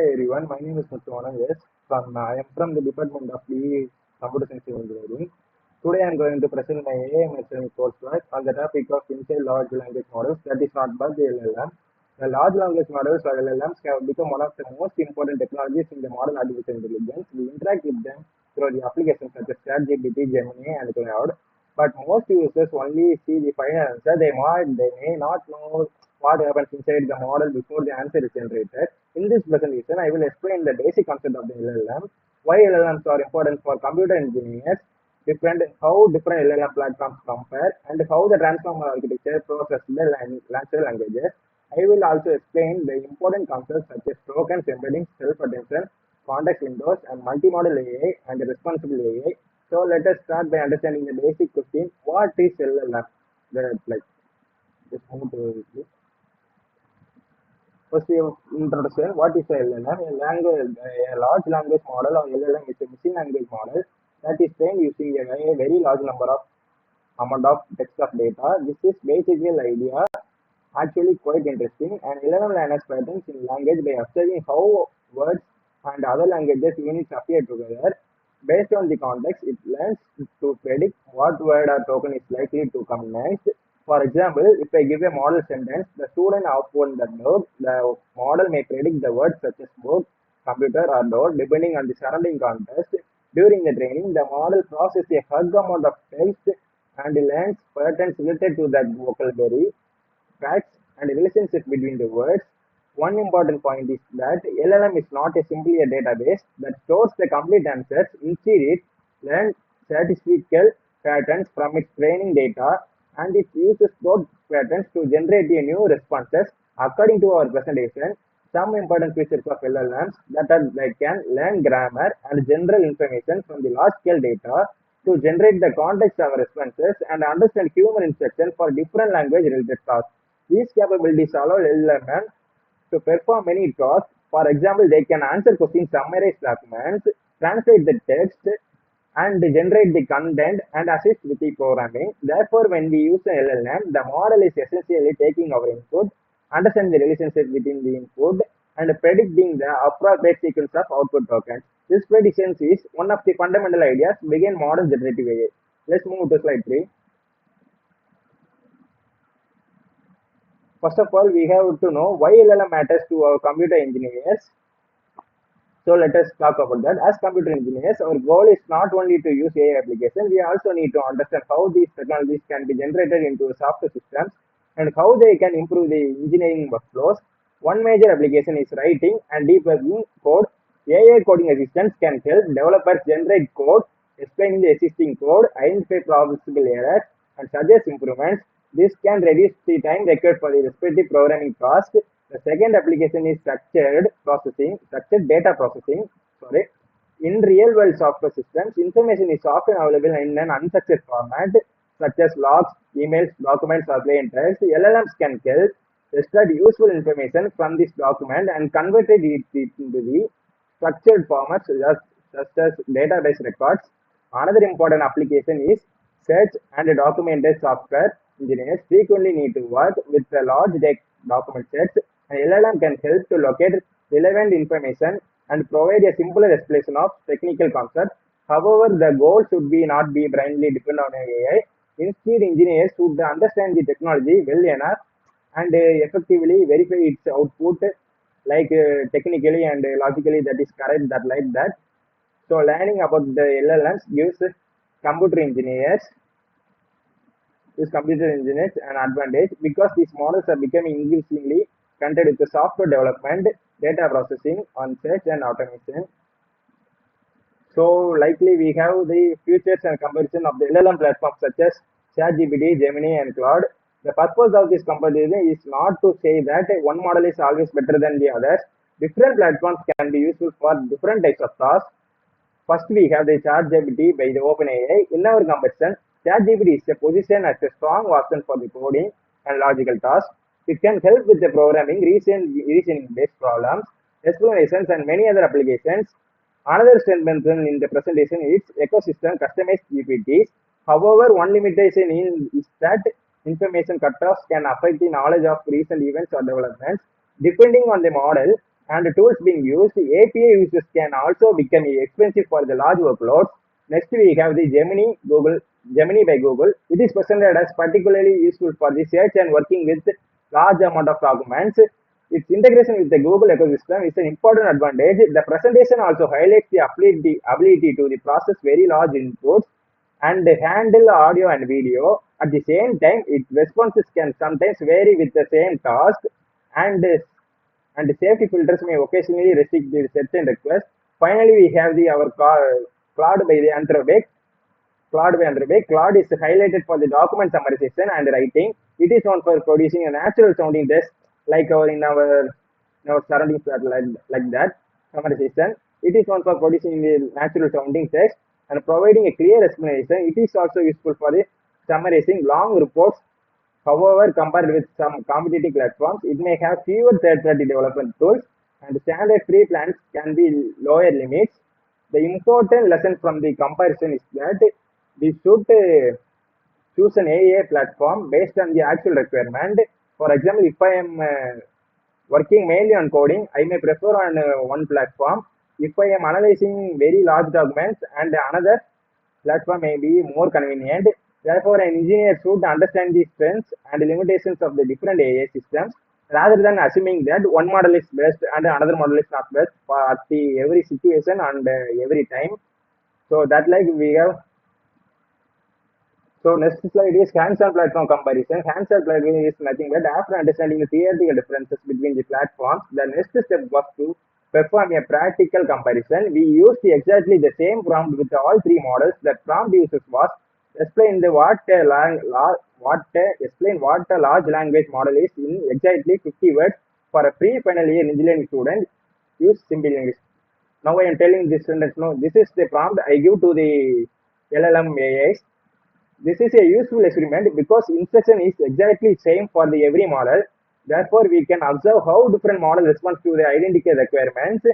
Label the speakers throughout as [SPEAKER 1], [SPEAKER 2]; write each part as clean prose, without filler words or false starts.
[SPEAKER 1] Everyone, my name is Mr. Yes, I am from the Department of BE Computer Science and Engineering. Today I am going to present my AI machine coursework on the topic of initial large language models, that is not but the LLM. The large language models or LLMs have become one of the most important technologies in the modern artificial intelligence. We interact with them through the applications such as ChatGPT, Gemini, and Cloud. But most users only see the final answer. They may not know what happens inside the model before the answer is generated. In this presentation, I will explain the basic concept of the LLM, why LLMs are important for computer engineers, how different LLM platforms compare, and how the transformer architecture processes the natural languages. I will also explain the important concepts such as tokens, embedding, self-attention, context windows, and multimodal AI and responsible AI. So let us start by understanding the basic question: what is LLM? Like, just move to this. First, we have introduction. What is a LLM? A large language model or LLM is a machine language model that is trained using a very large amount of text of data. This is basically the idea. Actually, quite interesting. An LLM learns patterns in language by observing how words and other languages units appear together. Based on the context, it learns to predict what word or token is likely to come next. For example, if I give a model sentence, the student output the dog, the model may predict the words such as book, computer, or door depending on the surrounding context. During the training, the model processes a hug amount of text and learns patterns related to that vocabulary, facts, and relationship between the words. One important point is that LLM is not simply a database that stores the complete answers. Instead, it learns statistical patterns from its training data and it uses those patterns to generate the new responses. According to our presentation, some important features of LLMs that are they can learn grammar and general information from the large scale data to generate the context of responses and understand human instructions for different language related tasks. These capabilities allow LLM to perform many tasks. For example, they can answer questions, summarize documents, translate the text, and generate the content and assist with the programming. Therefore, when we use an LLM, the model is essentially taking our input, understanding the relationship within the input, and predicting the appropriate sequence of output tokens. This prediction is one of the fundamental ideas behind modern generative AI. Let's move to slide 3. First of all, we have to know why LLM matters to our computer engineers. So let us talk about that. As computer engineers, our goal is not only to use AI applications, we also need to understand how these technologies can be generated into software systems and how they can improve the engineering workflows. One major application is writing and debugging code. AI coding assistants can help developers generate code, explain the existing code, identify possible errors, and suggest improvements. This can reduce the time required for the respective programming task. The second application is structured data processing. In real-world software systems, information is often available in an unstructured format, such as logs, emails, documents, or plain text. LLMs can help extract useful information from this document and convert it into the structured formats, such as database records. Another important application is search and documented software. Engineers frequently need to work with a large document sets. An LLM can help to locate relevant information and provide a simpler explanation of technical concepts. However, the goal should not be blindly depend on AI. Instead, engineers should understand the technology well enough and effectively verify its output, like technically and logically that is correct, that like that. So, learning about the LLMs gives computer engineers an advantage because these models are becoming increasingly connected with the software development, data processing, on search and automation. So likely we have the features and comparison of the LLM platforms such as ChatGPT, Gemini, and Cloud. The purpose of this comparison is not to say that one model is always better than the others. Different platforms can be useful for different types of tasks. First, we have the ChatGPT by the OpenAI. In our comparison, ChatGPT is positioned as a strong version for the coding and logical tasks. It can help with the programming, reasoning-based problems, explanations, and many other applications. Another strength mentioned in the presentation is ecosystem customized GPTs. However, one limitation is that information cutoffs can affect the knowledge of recent events or developments. Depending on the model, and the tools being used. API users can also become expensive for the large workloads. Next, we have the Gemini by Google. It is presented as particularly useful for the search and working with large amount of documents. Its integration with the Google ecosystem is an important advantage. The presentation also highlights the ability to the process very large inputs and handle audio and video. At the same time, its responses can sometimes vary with the same task, and and safety filters may occasionally restrict the certain requests. Finally, we have our Claude by the Anthropic. Claude is highlighted for the document summarization and writing. It is known for producing a natural sounding text like our surroundings are like that summarization. It is known for producing the natural sounding text and providing a clear explanation. It is also useful for the summarizing long reports. However, compared with some competitive platforms, it may have fewer third-party development tools and standard free plans can be lower limits. The important lesson from the comparison is that we should choose an AI platform based on the actual requirement. For example, if I am working mainly on coding, I may prefer on one platform. If I am analyzing very large documents, and another platform may be more convenient. Therefore, an engineer should understand the strengths and limitations of the different AI systems rather than assuming that one model is best and another model is not best for the every situation and every time. So that like we have. So next slide is hands-on platform comparison. Hands-on platform is nothing but after understanding the theoretical differences between the platforms, the next step was to perform a practical comparison. We used exactly the same prompt with all three models. The prompt uses was explain what a large language model is in exactly 50 words for a pre-final year engineering student. Use simple English. Now I am telling this sentence. No, this is the prompt I give to the LLM AIs. This is a useful experiment because instruction is exactly same for the every model. Therefore, we can observe how different models respond to the identical requirements.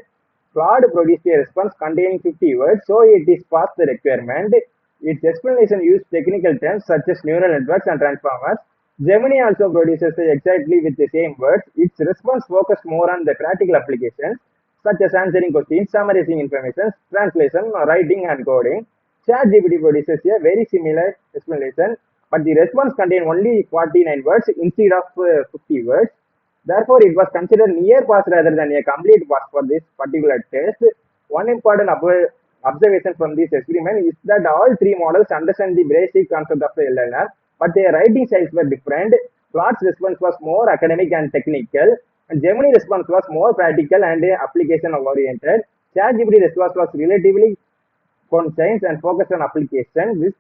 [SPEAKER 1] Claude produced a response containing 50 words, so it is past the requirement. Its explanation used technical terms such as neural networks and transformers. Gemini also produces exactly with the same words. Its response focused more on the practical applications such as answering questions, summarizing information, translation, writing, and coding. ChatGPT produces a very similar explanation, but the response contained only 49 words instead of 50 words. Therefore, it was considered near pass rather than a complete pass for this particular test. One important observation from this experiment is that all three models understand the basic concept of the LLM, but their writing styles were different. Claude's response was more academic and technical, and Gemini response was more practical and application oriented. ChatGPT response was relatively concise and focused on application. This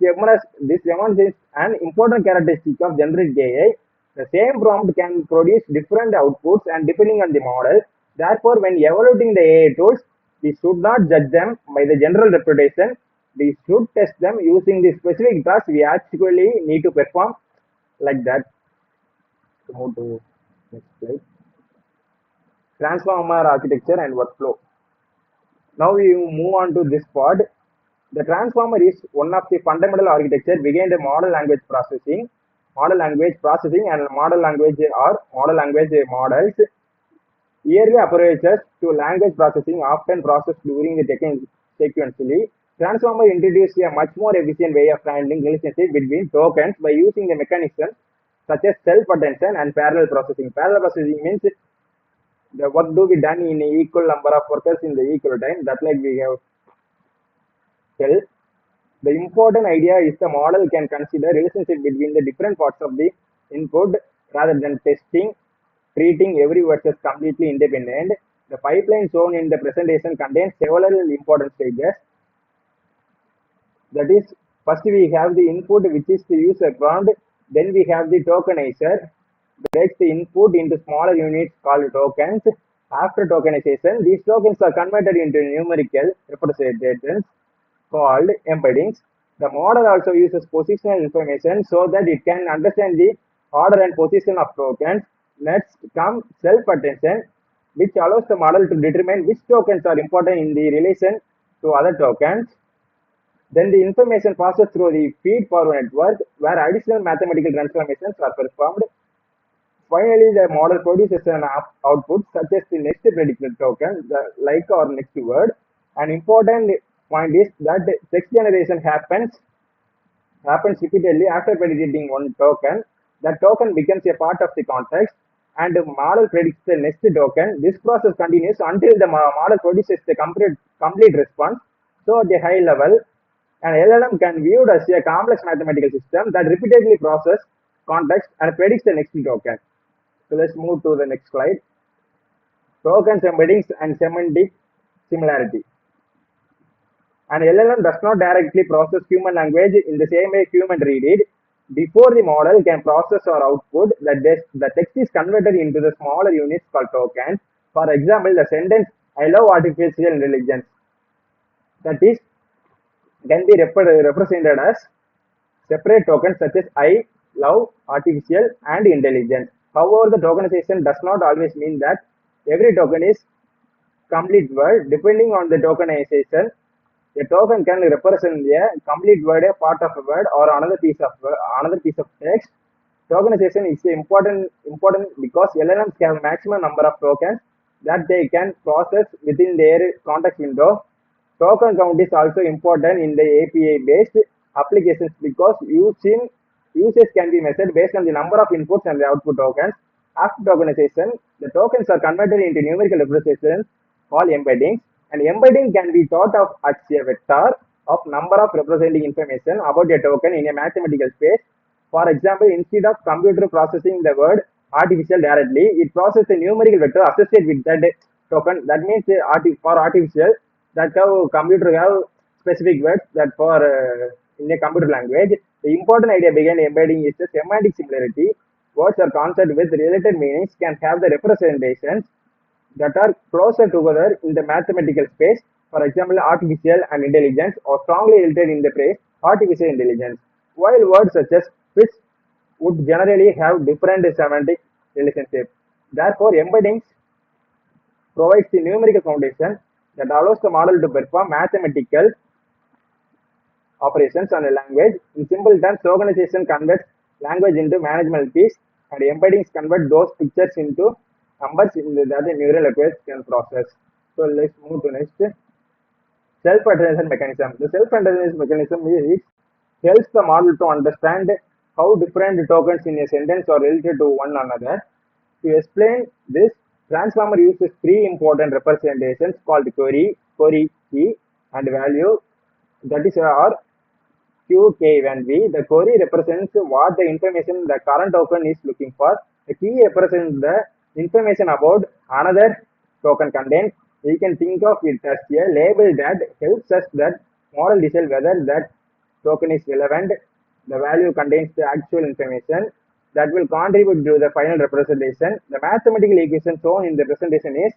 [SPEAKER 1] demonstrates an important characteristic of generative AI. The same prompt can produce different outputs and depending on the model. Therefore, when evaluating the AI tools, we should not judge them by the general reputation. We should test them using the specific tasks we actually need to perform like that. Move to next slide. Transformer architecture and workflow. Now we move on to this part. The transformer is one of the fundamental architecture behind the model language processing and model language models. Early approaches to language processing often processed during the sequentially. Transformer introduced a much more efficient way of handling relationship between tokens by using the mechanisms such as self-attention and parallel processing. Parallel processing means the work to be done in equal number of workers in the equal time. That like we have tell. The important idea is the model can consider relationship between the different parts of the input rather than treating every word as completely independent. The pipeline shown in the presentation contains several important stages. That is, first we have the input, which is the user prompt. Then we have the tokenizer, breaks the input into smaller units called tokens. After tokenization, these tokens are converted into numerical representations called embeddings. The model also uses positional information so that it can understand the order and position of tokens. Next comes self-attention, which allows the model to determine which tokens are important in the relation to other tokens. Then the information passes through the feed-forward network where additional mathematical transformations are performed. Finally, the model produces an output such as the next predicted token, the like or next word. An important point is that text generation happens repeatedly after predicting one token. That token becomes a part of the context and the model predicts the next token. This process continues until the model produces the complete response. So at a high level, an LLM can be viewed as a complex mathematical system that repeatedly processes context and predicts the next token. So let's move to the next slide. Tokens, embeddings, and semantic similarity. An LLM does not directly process human language in the same way human read it. Before the model can process or output, the text is converted into the smaller units called tokens. For example, the sentence "I love artificial intelligence" that is can be represented as separate tokens such as "I love artificial" and "intelligence." However, the tokenization does not always mean that every token is complete word. Depending on the tokenization, a token can represent a complete word, a part of a word, or another piece of text. Tokenization is important because LLMs have maximum number of tokens that they can process within their context window. Token count is also important in the API-based applications because usage can be measured based on the number of inputs and the output tokens. After tokenization, the tokens are converted into numerical representations called embeddings. An embedding can be thought of as a vector of number of representing information about a token in a mathematical space. For example, instead of computer processing the word artificial directly, it processes a numerical vector associated with that token. That means for artificial, that how computer have specific words that for in a computer language. The important idea behind embedding is the semantic similarity. Words or concepts with related meanings can have the representations that are closer together in the mathematical space. For example, artificial and intelligence are strongly related in the phrase artificial intelligence, while words such as which would generally have different semantic relationships. Therefore, embeddings provides the numerical foundation that allows the model to perform mathematical operations on a language. In simple terms, tokenization converts language into manageable piece, and embeddings convert those pictures into numbers in that the neural networks can process. So let's move to next. Self-attention mechanism. The self-attention mechanism is helps the model to understand how different tokens in a sentence are related to one another. To explain this, transformer uses three important representations called query, key, and value. That is our Q, K, and V. The query represents what the information the current token is looking for. The key represents the information about another token content. We can think of it as a label that helps us that model decide whether that token is relevant. The value contains the actual information that will contribute to the final representation. The mathematical equation shown in the presentation is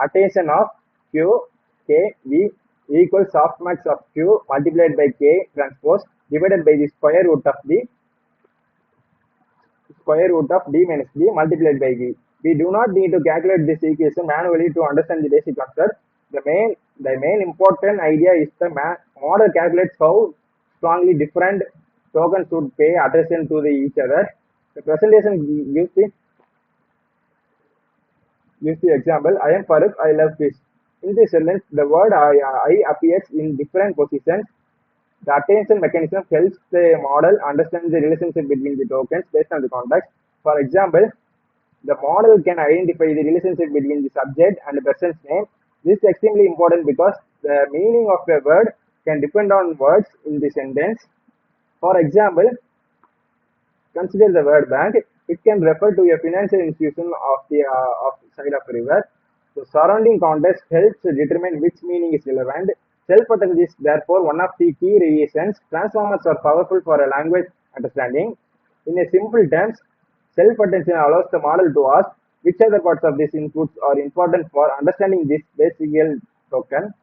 [SPEAKER 1] attention of Q, K, V equals softmax of Q multiplied by K transpose divided by the square root of D minus D multiplied by V. We do not need to calculate this equation manually to understand the basic concept. The main important idea is the model calculates how strongly different tokens should pay attention to each other. The presentation gives the example. I am Farooq, I love fish. In this sentence, the word I appears in different positions. The attention mechanism helps the model understand the relationship between the tokens based on the context. For example, the model can identify the relationship between the subject and the person's name. This is extremely important because the meaning of a word can depend on words in the sentence. For example, consider the word bank. It can refer to a financial institution of the side of a river. The surrounding context helps determine which meaning is relevant. Self-attention is therefore one of the key reasons transformers are powerful for a language understanding. In a simple terms, self-attention allows the model to ask which other parts of these inputs are important for understanding this basic token.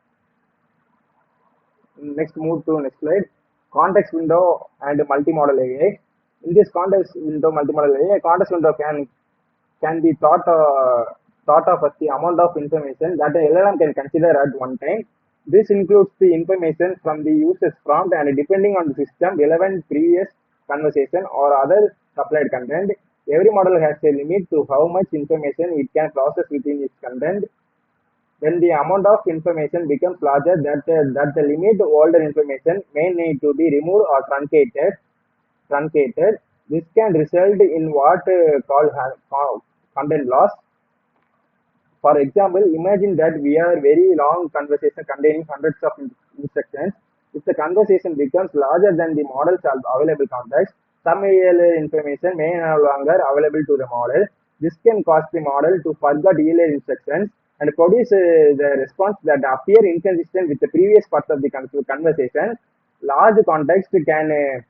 [SPEAKER 1] Next, move to next slide. Context window and multimodal AI. In this context window multimodal AI, context window can be thought of as the amount of information that a LLM can consider at one time. This includes the information from the user's prompt and depending on the system, relevant previous conversation or other supplied content. Every model has a limit to how much information it can process within its content. When the amount of information becomes larger that the limit, older information may need to be removed or truncated. This can result in what called content loss. For example, imagine that we are very long conversation containing hundreds of instructions. If the conversation becomes larger than the model's available context, some earlier information may no longer available to the model. This can cause the model to forget earlier instructions and produce the response that appear inconsistent with the previous parts of the conversation. Large context can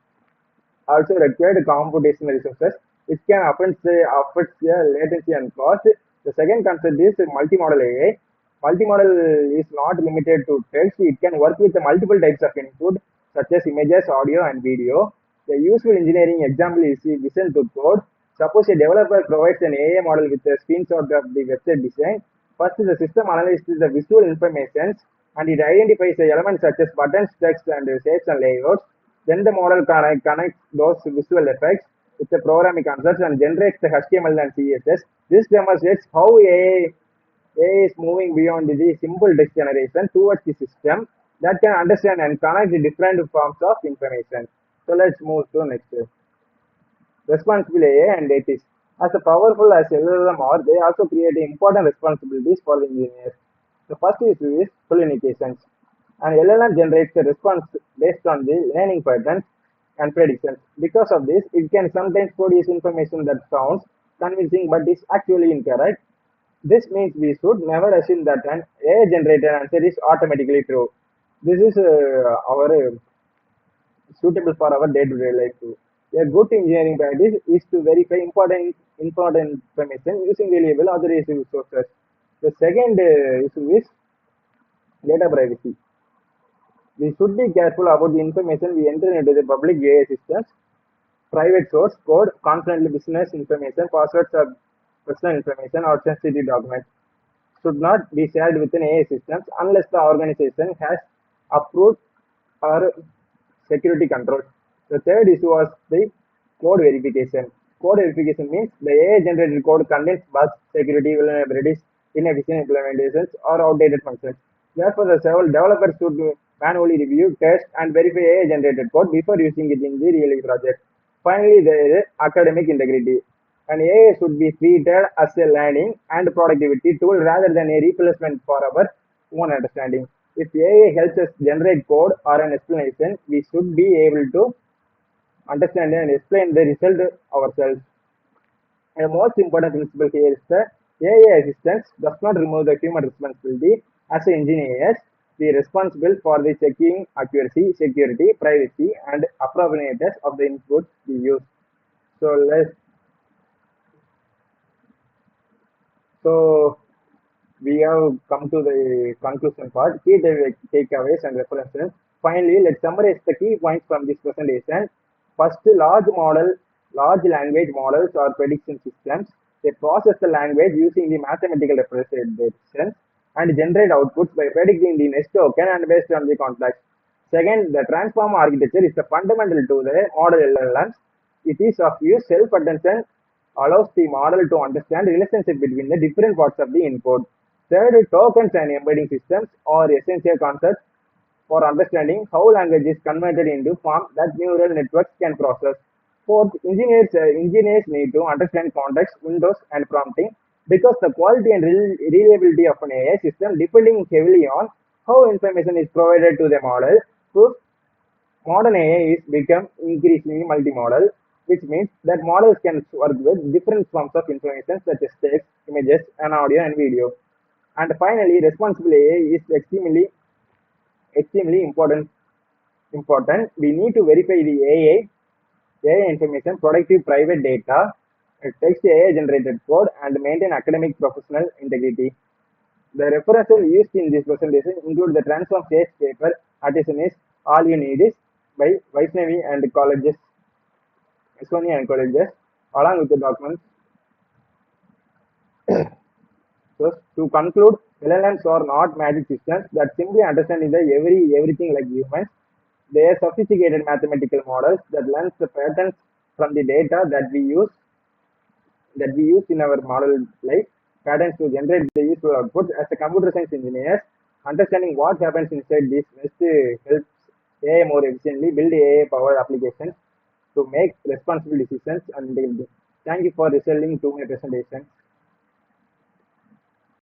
[SPEAKER 1] also required computational resources, which can affect the latency and cost. The second concept is multimodal AI. Multimodal is not limited to text. It can work with multiple types of input, such as images, audio, and video. The useful engineering example is vision to code. Suppose a developer provides an AI model with a screenshot of the website design. First, the system analyzes the visual information and it identifies the elements such as buttons, text, and shapes and layouts. Then the model connects those visual effects with the programming concepts and generates the HTML and CSS. This demonstrates how AI is moving beyond the simple text generation towards the system that can understand and connect the different forms of information. So let's move to next. Responsible AI and ethics. As powerful as LLM are, they also create important responsibilities for the engineers. The first issue is hallucinations. An LLM generates a response based on the learning patterns and predictions. Because of this, it can sometimes produce information that sounds convincing but is actually incorrect. This means we should never assume that an AI-generated answer is automatically true. This is suitable for our day-to-day life too. A good engineering practice is to verify important information using reliable authorized sources. The second issue is data privacy. We should be careful about the information we enter into the public AI systems. Private source code, confidential business information, passwords of personal information, or sensitive documents should not be shared within AI systems unless the organization has approved or security controls. The third issue was the code verification. Code verification means the AI-generated code contains bugs, security vulnerabilities, inefficient implementations, or outdated functions. Therefore, the several developers should manually review, test, and verify AI-generated code before using it in the real project. Finally, there is academic integrity. An AI should be treated as a learning and productivity tool rather than a replacement for our own understanding. If AI helps us generate code or an explanation, we should be able to understand and explain the result ourselves. The most important principle here is that AI assistance does not remove the human responsibility. As engineers, we are responsible for the checking accuracy, security, privacy, and appropriateness of the inputs we use. So we have come to the conclusion part, key takeaways and references. Finally, let's summarize the key points from this presentation. First, large language models or prediction systems. They process the language using the mathematical representation and generate outputs by predicting the next token and based on the context. Second, the transformer architecture is the fundamental to the model LLMs. It is of use self-attention allows the model to understand the relationship between the different parts of the input. Third, tokens and embedding systems are essential concepts for understanding how language is converted into form that neural networks can process. Fourth, engineers need to understand context, windows, and prompting because the quality and reliability of an AI system depending heavily on how information is provided to the model. Fifth, modern AI is become increasingly multimodal, which means that models can work with different forms of information such as text, images, and audio and video. And finally, responsible AI is extremely important. We need to verify the AI information, productive private data, text AI generated code, and maintain academic professional integrity. The references used in this presentation include the Transform Sage paper, Artisan is All You Need Is by Vaishnavi and colleges, Sonia and colleges, along with the documents. So to conclude, LLMs are not magic systems that simply understand everything like humans. They are sophisticated mathematical models that learn the patterns from the data that we use that we use in our model like patterns to generate the useful outputs. As a computer science engineers, understanding what happens inside this nest helps AI more efficiently build AI powered applications to make responsible decisions. And thank you for listening to my presentation.